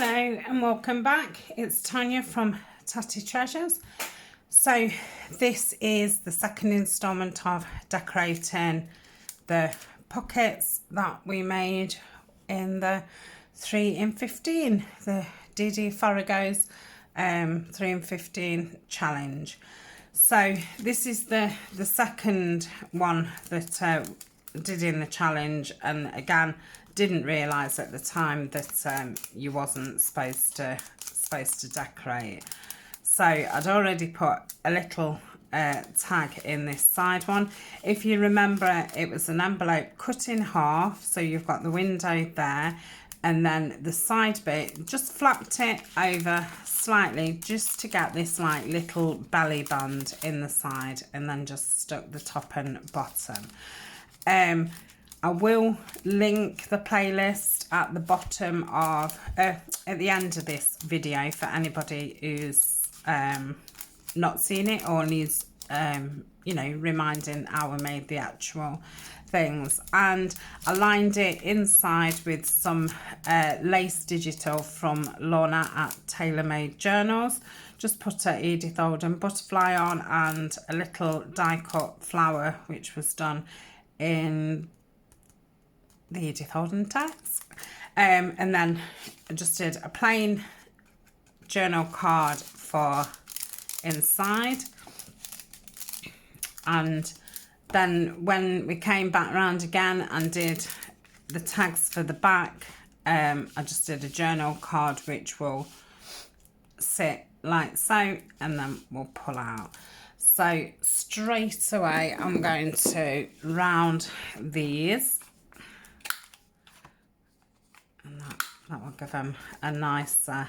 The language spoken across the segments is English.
Hello and welcome back. It's Tanya from Tatty Treasures. So this is the second instalment of decorating the pockets that we made in the 3 in 15, the Dee Dee Farago's 3 in 15 challenge. So this is the second one that did in the challenge, and again didn't realise at the time that you wasn't supposed to decorate. So I'd already put a little tag in this side one. If you remember, it was an envelope cut in half, so you've got the window there, and then the side bit, just flapped it over slightly just to get this like little belly band in the side, and then just stuck the top and bottom. I will link the playlist at the bottom of, at the end of this video for anybody who's not seen it or needs, you know, reminding how I made the actual things. And I lined it inside with some lace digital from Lorna at Tailor Made Journals. Just put a Edith Holden butterfly on and a little die cut flower, which was done in the Edith Holden text, and then I just did a plain journal card for inside. And then when we came back round again and did the tags for the back, I just did a journal card which will sit like so, and then we'll pull out. So straight away I'm going to round these, and that will give them a nicer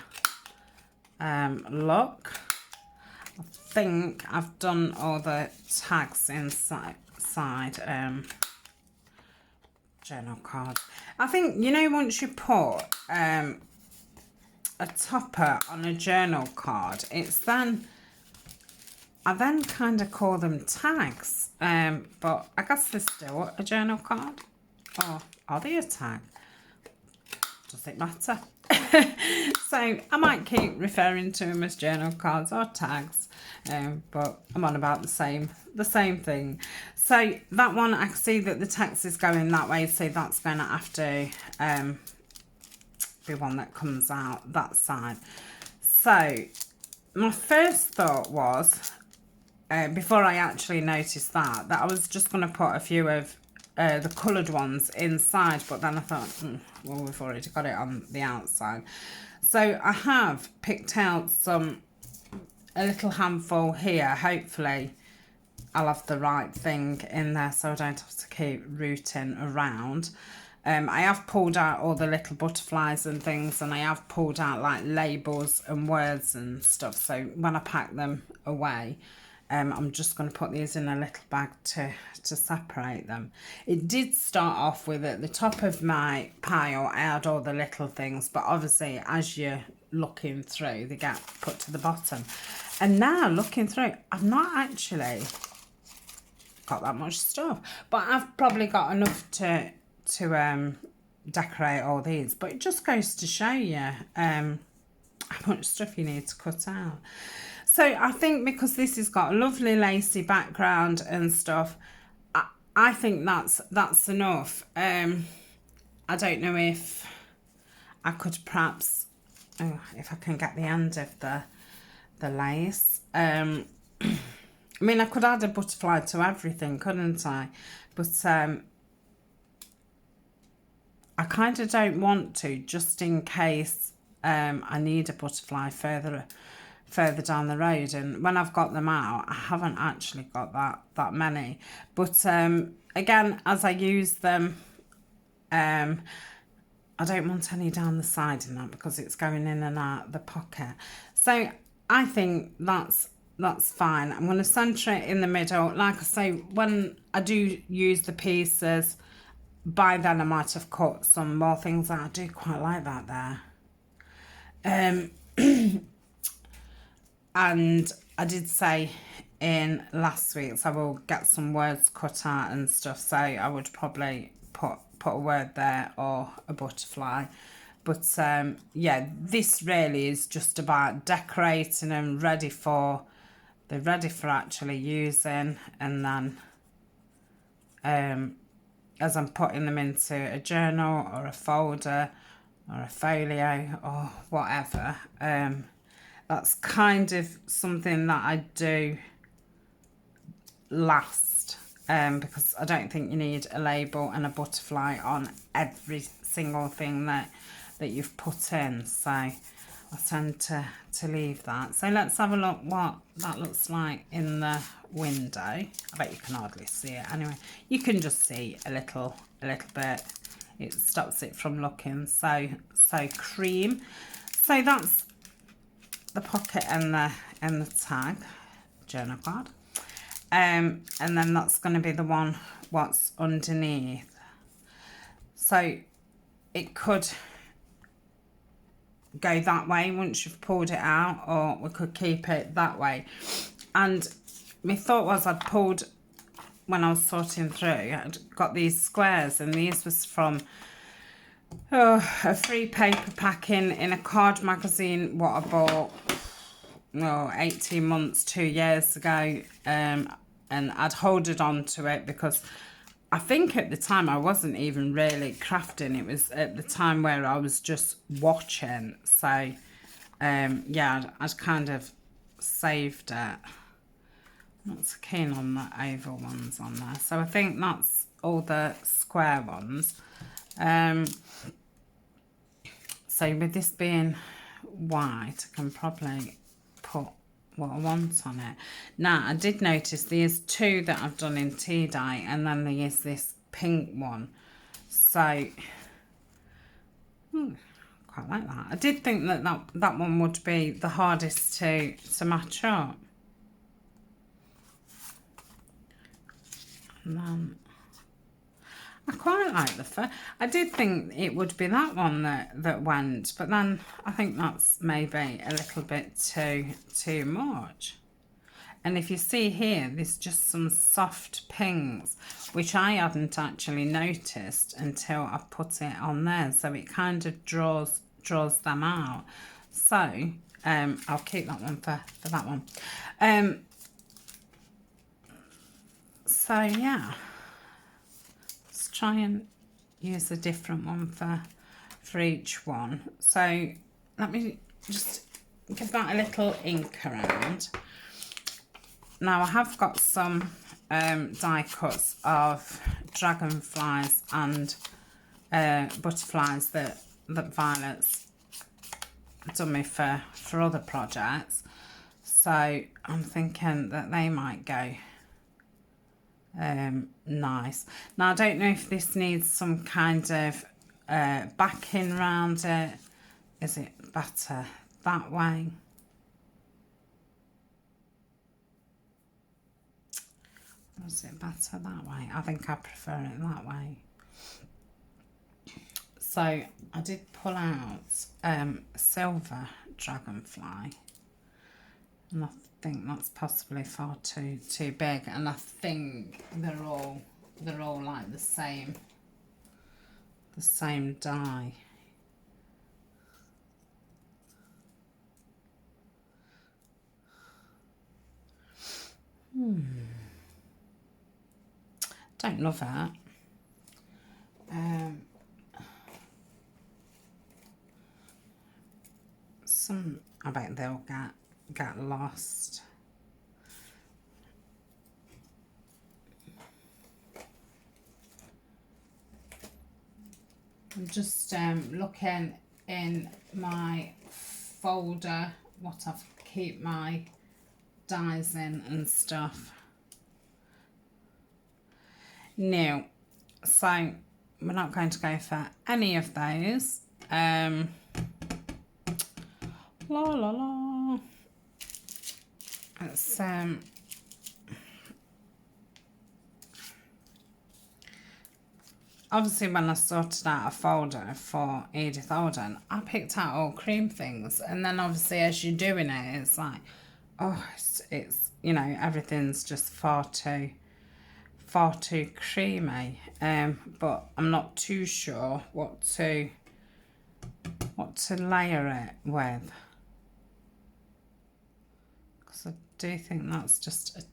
look. I think I've done all the tags inside journal card. I think, you know, once you put a topper on a journal card, it's then, I then kind of call them tags, but I guess they're still a journal card. Or are they a tag? Does it matter? So I might keep referring to them as journal cards or tags, but I'm on about the same thing. So that one, I can see that the text is going that way, so that's going to have to be one that comes out that side. So my first thought was, before I actually noticed that I was just going to put a few of the coloured ones inside, but then I thought, well, we've already got it on the outside. So I have picked out a little handful here. Hopefully I'll have the right thing in there so I don't have to keep rooting around. I have pulled out all the little butterflies and things, and I have pulled out like labels and words and stuff, so when I pack them away, I'm just going to put these in a little bag to separate them. It did start off with, at the top of my pile, I had all the little things, but obviously as you're looking through, they get put to the bottom. And now looking through, I've not actually got that much stuff, but I've probably got enough to decorate all these. But it just goes to show you how much stuff you need to cut out. So I think because this has got a lovely lacy background and stuff, I think that's enough. I don't know if I could perhaps, if I can get the end of the lace. I mean, I could add a butterfly to everything, couldn't I? But I kind of don't want to, just in case I need a butterfly further down the road, and when I've got them out, I haven't actually got that many. But again, as I use them, I don't want any down the side in that, because it's going in and out the pocket. So I think that's fine. I'm going to centre it in the middle. Like I say, when I do use the pieces, by then I might have cut some more things out. I do quite like that there. And I did say in last week's I will get some words cut out and stuff, so I would probably put a word there or a butterfly. But yeah, this really is just about decorating them, they're ready for actually using. And then as I'm putting them into a journal or a folder or a folio or whatever, that's kind of something that I do last, because I don't think you need a label and a butterfly on every single thing that you've put in. So I tend to leave that. So let's have a look what that looks like in the window. I bet you can hardly see it. Anyway, you can just see a little bit. It stops it from looking so cream. So that's the pocket and the tag journal card. And then that's going to be the one what's underneath. So it could go that way once you've pulled it out, or we could keep it that way. And my thought was, I'd pulled, when I was sorting through, I'd got these squares, and these was from a free paper packing in a card magazine what I bought 18 months, 2 years ago, and I'd holded on to it because I think at the time I wasn't even really crafting. It was at the time where I was just watching. So yeah, I'd kind of saved it. Not so keen on the oval ones on there. So I think that's all the square ones. So with this being white, I can probably put what I want on it. Now, I did notice there's two that I've done in tea dye, and then there's this pink one. So, quite like that. I did think that one would be the hardest to match up. And then I quite like the fur. I did think it would be that one that went, but then I think that's maybe a little bit too much. And if you see here, there's just some soft pinks, which I hadn't actually noticed until I put it on there. So it kind of draws them out. So I'll keep that one for that one. So yeah. Try and use a different one for each one. So let me just give that a little ink around. Now I have got some die cuts of dragonflies and butterflies that Violet's done me for other projects. So I'm thinking that they might go nice. Now I don't know if this needs some kind of backing around it. Is it better that way? Or is it better that way? I think I prefer it that way. So I did pull out silver dragonfly, and I think that's possibly far too big, and I think they're all like the same die. Don't love it. I bet they'll get lost. I'm just looking in my folder what I've keep my dies in and stuff. Now, so we're not going to go for any of those. La la la. It's obviously when I sorted out a folder for Edith Holden, I picked out all cream things, and then obviously as you're doing it, it's like, oh, it's you know, everything's just far too creamy. But I'm not too sure what to what to layer it with, because I do think that's just a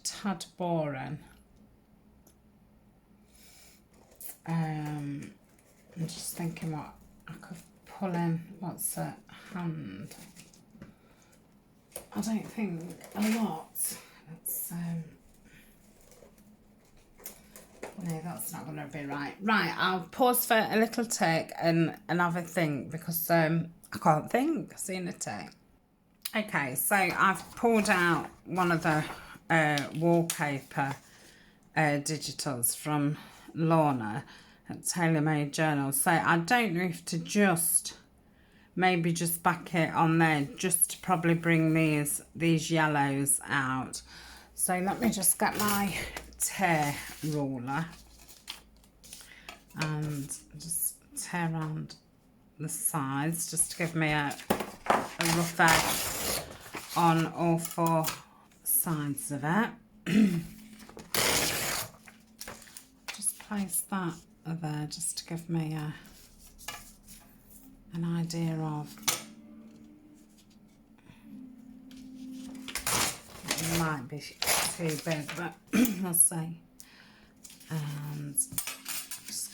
tad boring. I'm just thinking what I could pull in. What's a hand? I don't think a lot. That's no, that's not going to be right. Right, I'll pause for a little tick and have a think, because I can't think seeing a tick. Okay, so I've pulled out one of the wallpaper digitals from Lorna at Tailor Made Journals. So I don't know if to maybe just back it on there, just to probably bring these yellows out. So let me just get my tear ruler and just tear around the sides, just to give me a rough edge on all four sides of it. Just place that there, just to give me an idea of, it might be too big, but we'll see. And just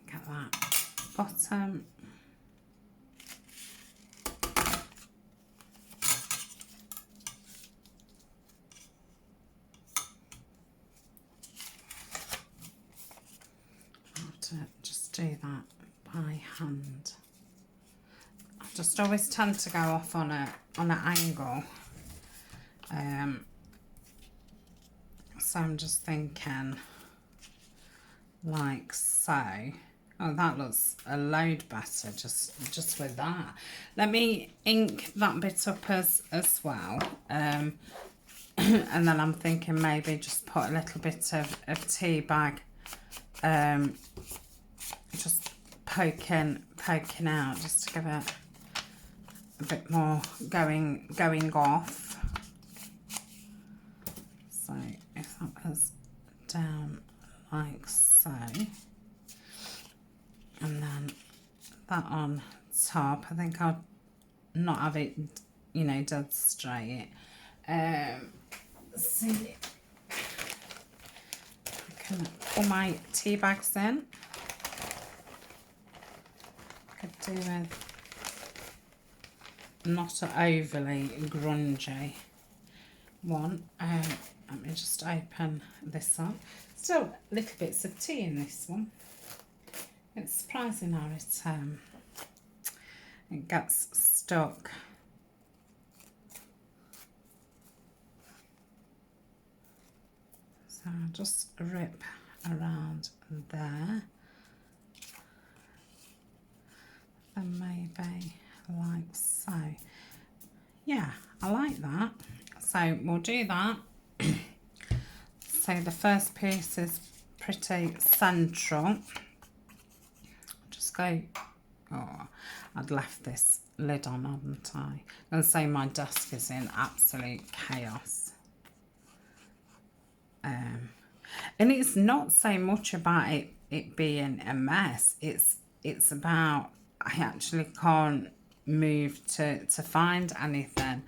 get that bottom. I have to just do that by hand. I just always tend to go off on an angle. So I'm just thinking like so. Oh, that looks a load better just with that. Let me ink that bit up as well. And then I'm thinking maybe just put a little bit of tea bag, just poking out, just to give it a bit more going off. So if that was down like so, and then that on top, I think I'll not have it, you know, dead straight. See, I can pull my tea bags in. I could do with not an overly grungy one. Let me just open this up. Still little bits of tea in this one. It's surprising how it gets stuck. So I'll just rip around there. And maybe like so. Yeah, I like that. So we'll do that. So the first piece is pretty central. Just go, oh, I'd left this lid on, hadn't I? And so my desk is in absolute chaos. And it's not so much about it being a mess. It's about I actually can't move to find anything.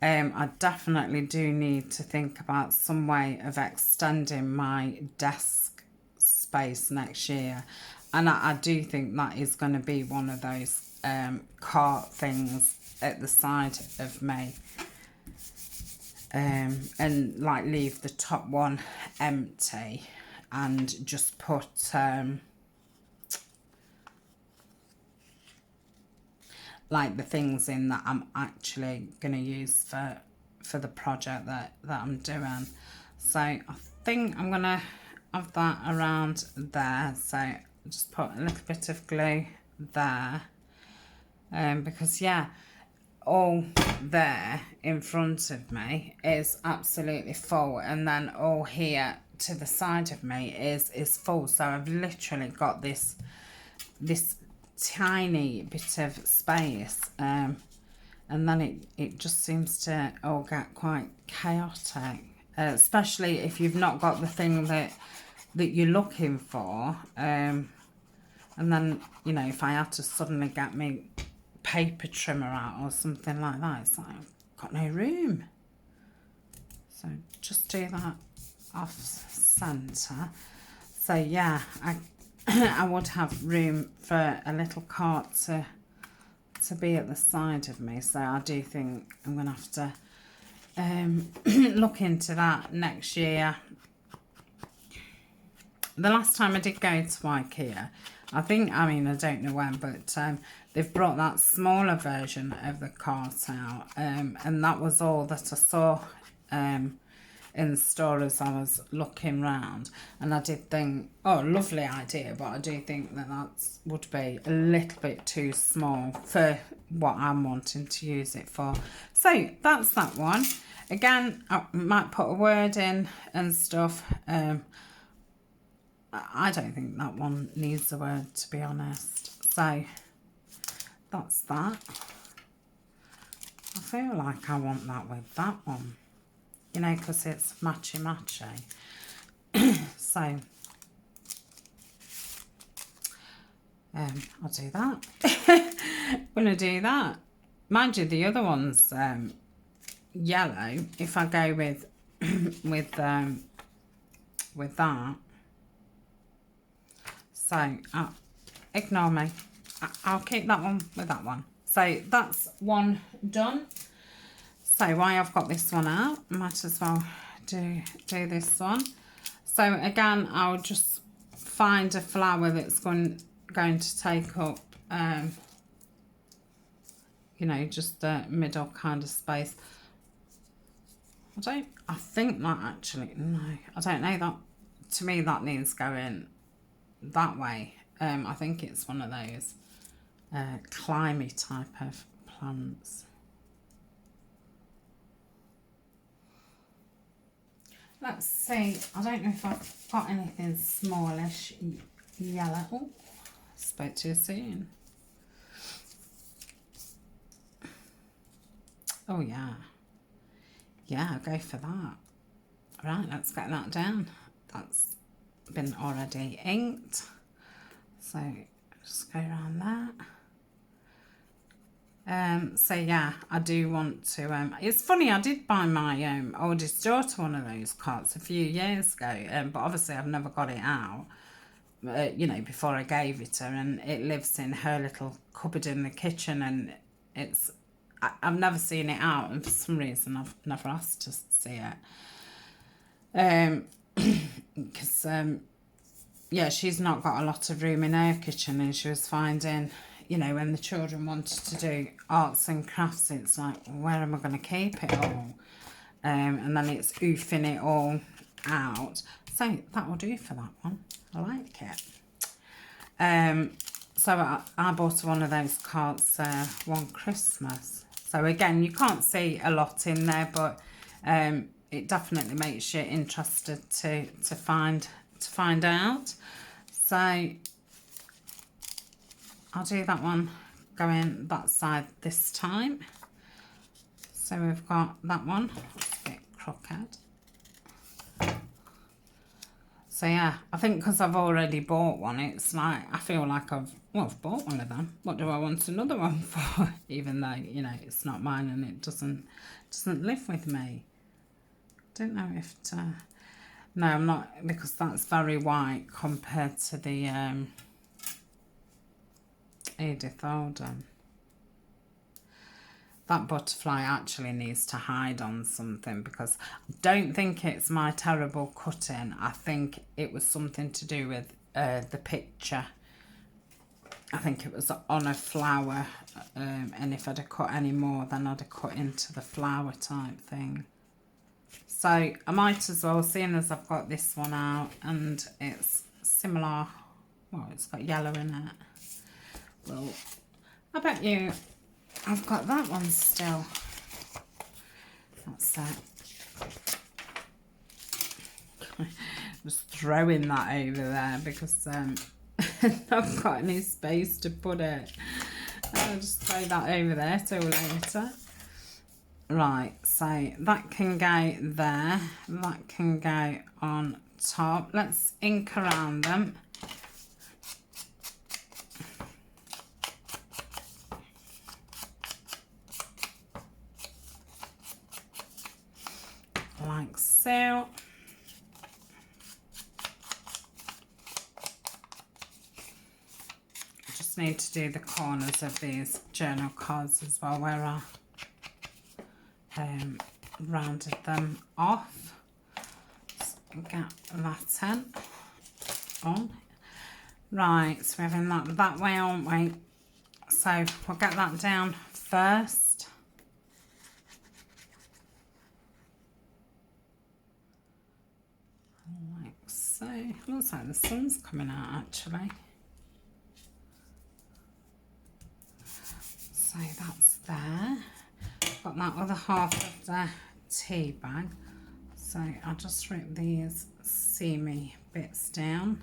I definitely do need to think about some way of extending my desk space next year. And I do think that is going to be one of those cart things at the side of me. And like leave the top one empty and just put like the things in that I'm actually going to use for the project that I'm doing. So I think I'm going to have that around there. So just put a little bit of glue there. Because yeah, all there in front of me is absolutely full, and then all here to the side of me is full. So I've literally got this tiny bit of space, and then it just seems to all get quite chaotic, especially if you've not got the thing that you're looking for. And then, you know, if I had to suddenly get me paper trimmer out or something like that, it's like I've got no room. So just do that off centre. So yeah, I would have room for a little cart to be at the side of me. So I do think I'm going to have to look into that next year. The last time I did go to IKEA, I don't know when, but they've brought that smaller version of the cart out, and that was all that I saw in the store as I was looking round. And I did think, oh, lovely idea, but I do think that would be a little bit too small for what I'm wanting to use it for. So that's that one. Again, I might put a word in and stuff. I don't think that one needs a word, to be honest. So that's that. I feel like I want that with that one, you know, because it's matchy. So I'll do that. I'm gonna do that. Mind you, the other one's yellow. If I go with that. So ignore me. I'll keep that one with that one. So that's one done. So while I've got this one out, might as well do this one. So again, I'll just find a flower that's going to take up, you know, just the middle kind of space. I think that actually, no, I don't know, that to me that needs going that way. I think it's one of those climby type of plants. Let's see, I don't know if I've got anything smallish yellow. Oh, spoke too soon. Oh yeah, I'll go for that. Right, let's get that down. That's been already inked, so just go around that. So yeah, I do want to, it's funny, I did buy my oldest daughter one of those carts a few years ago, but obviously I've never got it out, you know, before I gave it her, and it lives in her little cupboard in the kitchen, and I've never seen it out, and for some reason I've never asked to see it. Because yeah, she's not got a lot of room in her kitchen, and she was finding, you know, when the children wanted to do arts and crafts, it's like, where am I going to keep it all? And then it's oofing it all out. So that will do for that one. I like it. So I bought one of those carts one Christmas. So again, you can't see a lot in there, but it definitely makes you interested to find out. So I'll do that one going that side this time. So we've got that one. Let's get crooked. So yeah, I think because I've already bought one, it's like I feel like I've bought one of them. What do I want another one for? Even though, you know, it's not mine and it doesn't live with me. Don't know if no, I'm not, because that's very white compared to the Edith Holden. That butterfly actually needs to hide on something, because I don't think it's my terrible cutting. I think it was something to do with the picture. I think it was on a flower, and if I'd have cut any more, then I'd have cut into the flower type thing. So I might as well, seeing as I've got this one out and it's similar, well, it's got yellow in it. Well, I bet you I've got that one still. That's it. Just throwing that over there because I've got any space to put it. I'll just throw that over there till later. Right, so that can go there, that can go on top. Let's ink around them. like so. Just need to do the corners of these journal cards as well, where I rounded them off. So get that on. Right, so we're having that way, aren't we? So we'll get that down first. Like so. Looks like the sun's coming out actually. So that's there. Got that other half of the tea bag. So I'll just rip these seamy bits down.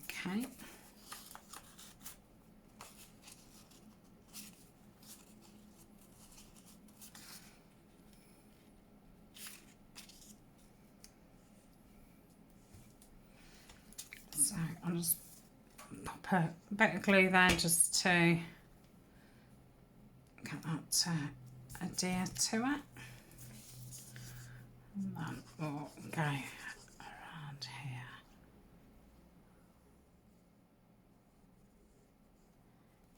Okay. So I'll just pop a bit of glue there just to get that to adhere to it. And then we'll go around here.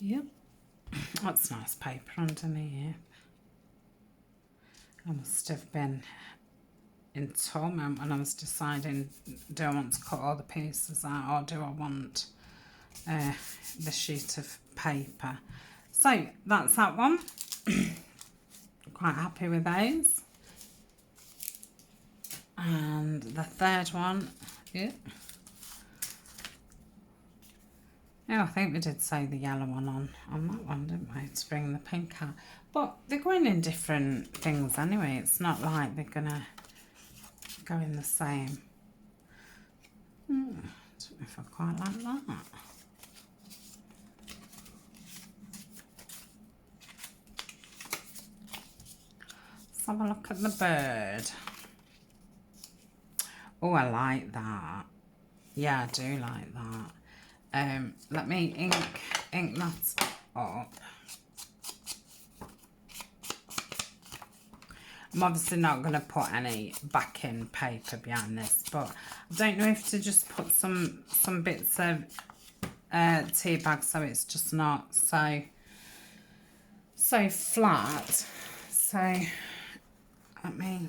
Yep, that's nice paper underneath. I must have been in torment when I was deciding, do I want to cut all the pieces out or do I want the sheet of paper. So that's that one. Quite happy with those. And the third one, yeah. Oh, I think we did say the yellow one on that one, didn't we, to bring the pink out. But they're going in different things anyway. It's not like they're going to go in the same. I don't know if I quite like that. Let's have a look at the bird. Oh, I like that. Yeah, I do like that. Let me ink that up. I'm obviously not going to put any backing paper behind this, but I don't know if to just put some bits of tea bag so it's just not so flat. So let me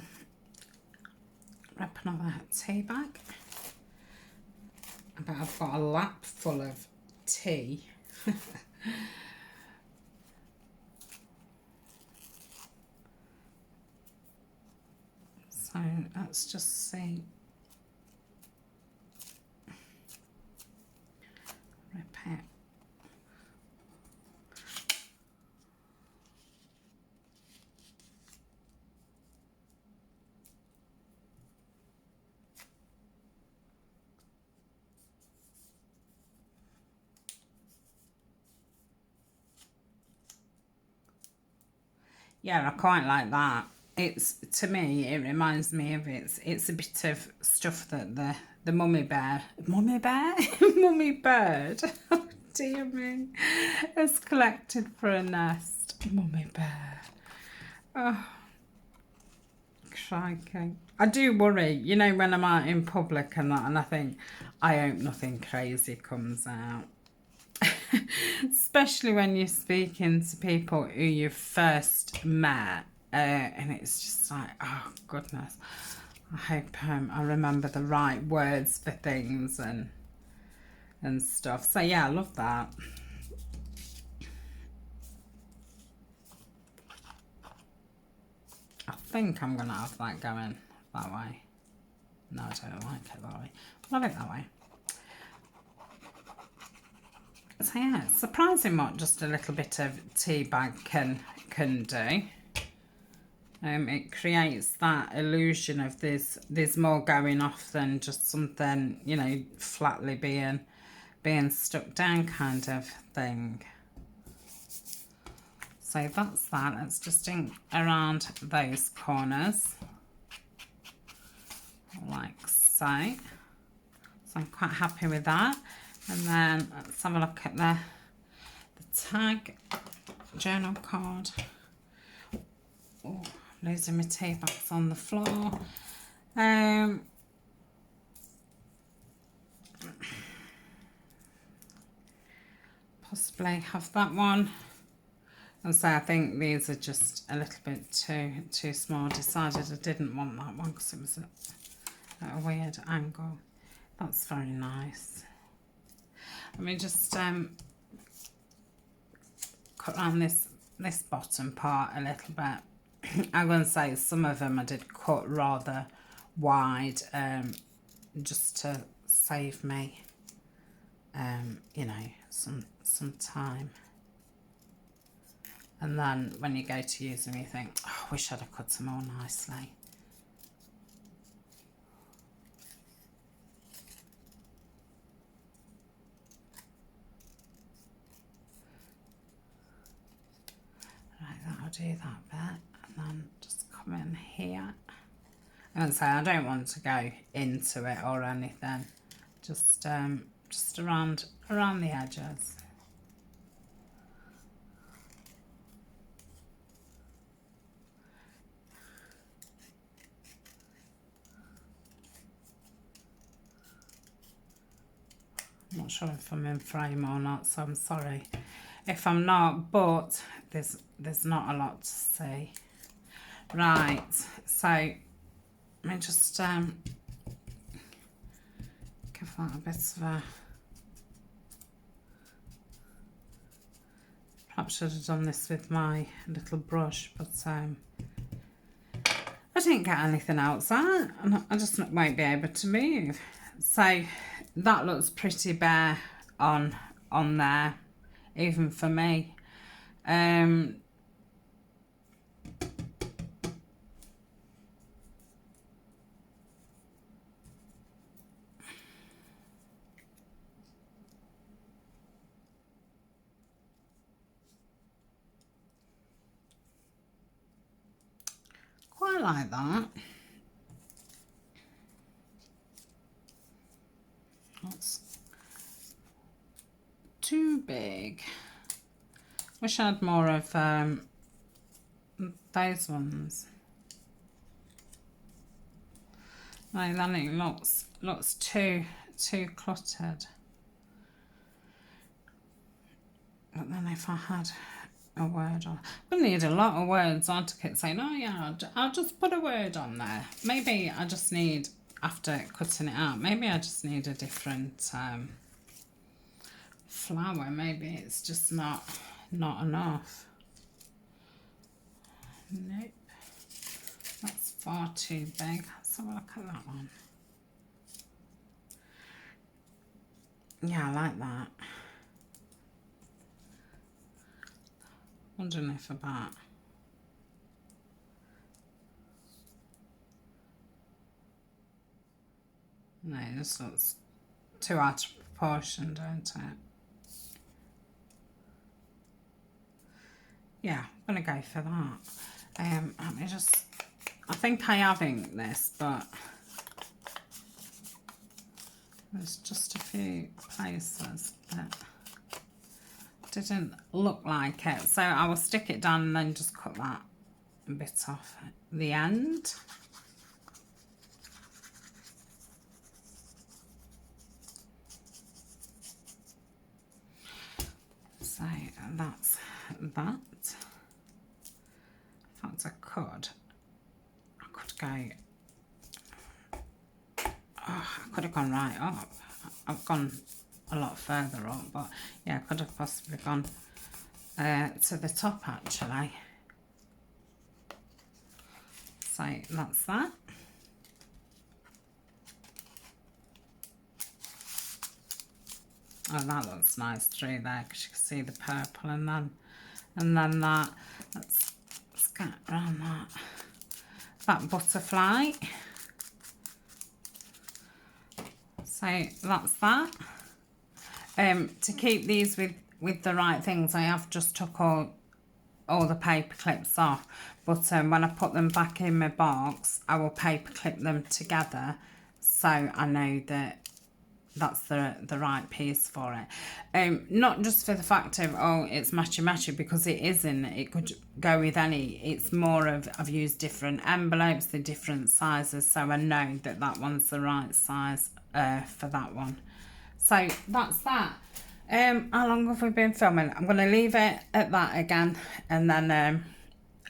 wrap another tea bag. I bet I've got a lap full of tea. So let's just see. Rip it. Yeah, I quite like that. It's, to me, it reminds me of it's a bit of stuff that the mummy bird, mummy bird, oh dear me, has collected for a nest. Mummy bear. Oh, crikey. I do worry, you know, when I'm out in public and that, and I think, I hope nothing crazy comes out. Especially when you're speaking to people who you first met, and it's just like, oh goodness, I hope I remember the right words for things and stuff. So yeah, I love that. I think I'm gonna have that going that way. No, I don't like it that way. Love it that way. So yeah, it's surprising what just a little bit of tea bag can do. It creates that illusion of there's more going off than just something, you know, flatly being stuck down kind of thing. So that's that. Let's just ink around those corners like so. So I'm quite happy with that. And then let's have a look at the tag journal card. Oh, losing my tea bags on the floor. Possibly have that one. And so I think these are just a little bit too small. I decided I didn't want that one because it was at a weird angle. That's very nice. Let me just cut around this bottom part a little bit. I'm going to say some of them I did cut rather wide, just to save me, you know, some time. And then when you go to use them, you think, oh, I wish I'd have cut them more nicely. Right, that'll do that bit. And then just come in here. And say I don't want to go into it or anything. Just around the edges. I'm not sure if I'm in frame or not, so I'm sorry if I'm not, but there's not a lot to see. Right, so let me just give that a bit of a, perhaps should have done this with my little brush, but I didn't get anything else out and I just won't be able to move. So that looks pretty bare on there, even for me. Quite like that. That's too big. Wish I had more of those ones. Like then it looks too cluttered. But then if I had a word on, we need a lot of words on to keep saying, oh yeah, I'll just put a word on there. Maybe I just need, after cutting it out, maybe I just need a different flower. Maybe it's just not enough. Nope, that's far too big. Let's have a look at that one. Yeah, I like that. Wondering if about no, this looks too out of proportion, don't it? Yeah, I'm gonna go for that. Let me just, I think I have inked this, but there's just a few places that didn't look like it, so I will stick it down and then just cut that bit off at the end. So that's that. In fact, I could go, oh, I could have gone right up. I've gone a lot further up, but yeah, I could have possibly gone to the top actually. So that's that. Oh, that looks nice through there because you can see the purple, and then that. Let's get around that butterfly. So that's that. To keep these with the right things, I have just took all the paper clips off, but when I put them back in my box, I will paper clip them together, so I know that that's the right piece for it. Not just for the fact of, oh, it's matchy, because it isn't. It could go with any. It's more of, I've used different envelopes, the different sizes, so I know that that one's the right size for that one. So that's that. How long have we been filming? I'm going to leave it at that again, and then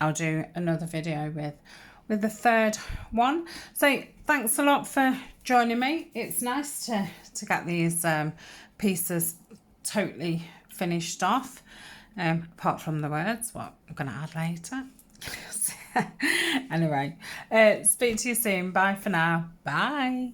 I'll do another video with the third one. So thanks a lot for joining me. It's nice to get these pieces totally finished off, apart from the words, what I'm going to add later. Anyway, speak to you soon. Bye for now. Bye.